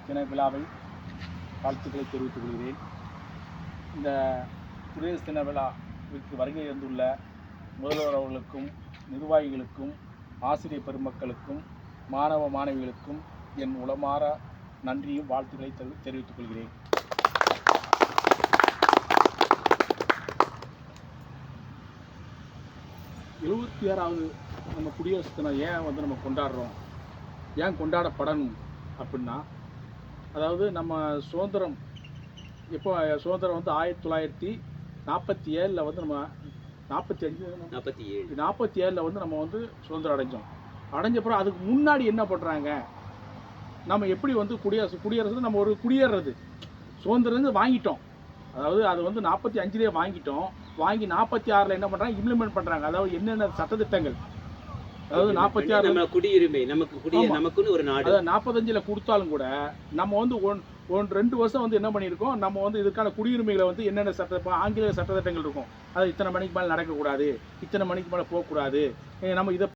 தின விழாவை வாழ்த்துக்களை தெரிவித்துக் கொள்கிறேன். இந்த குடியரசு தின விழாவிற்கு வருகை இருந்துள்ள முதல்வர் அவர்களுக்கும், நிர்வாகிகளுக்கும், ஆசிரியர் பெருமக்களுக்கும், மாணவ மாணவிகளுக்கும் என் உளமாற நன்றியும் வாழ்த்துக்களை தெரிவித்துக் கொள்கிறேன். எழுபத்தி 6வது நம்ம குடியரசு தினம் ஏன் நம்ம கொண்டாடுறோம், ஏன் கொண்டாடப்படணும் அப்படின்னா, அதாவது நம்ம சுதந்திரம் எப்போ சுதந்திரம் 1947 நம்ம 47 நம்ம சுதந்திரம் அடைஞ்சோம். அடைஞ்சப்பறம் அதுக்கு முன்னாடி என்ன பண்ணுறாங்க, நம்ம எப்படி குடியரசு நம்ம ஒரு குடியேறது சுதந்திரம் வாங்கிட்டோம். அதாவது அது 45லேயே வாங்கிட்டோம். வாங்கி 46ல் என்ன பண்ணுறாங்க, இம்ப்ளிமெண்ட் பண்ணுறாங்க. அதாவது என்னென்ன சட்டத்திட்டங்கள், அதாவது 46 குடியுரிமை நமக்குன்னு ஒரு நாடு, அதாவது 45ல் கொடுத்தாலும் கூட நம்ம 2 வருஷம் என்ன பண்ணியிருக்கோம், நம்ம இதுக்கான குடியுரிமைகளை என்னென்ன ஆங்கில சட்டத்திட்டங்கள் இருக்கும். அதாவது இத்தனை மணிக்கு மேலே நடக்கக்கூடாது, இத்தனை மணிக்கு மேலே போகக்கூடாது, நம்ம இதை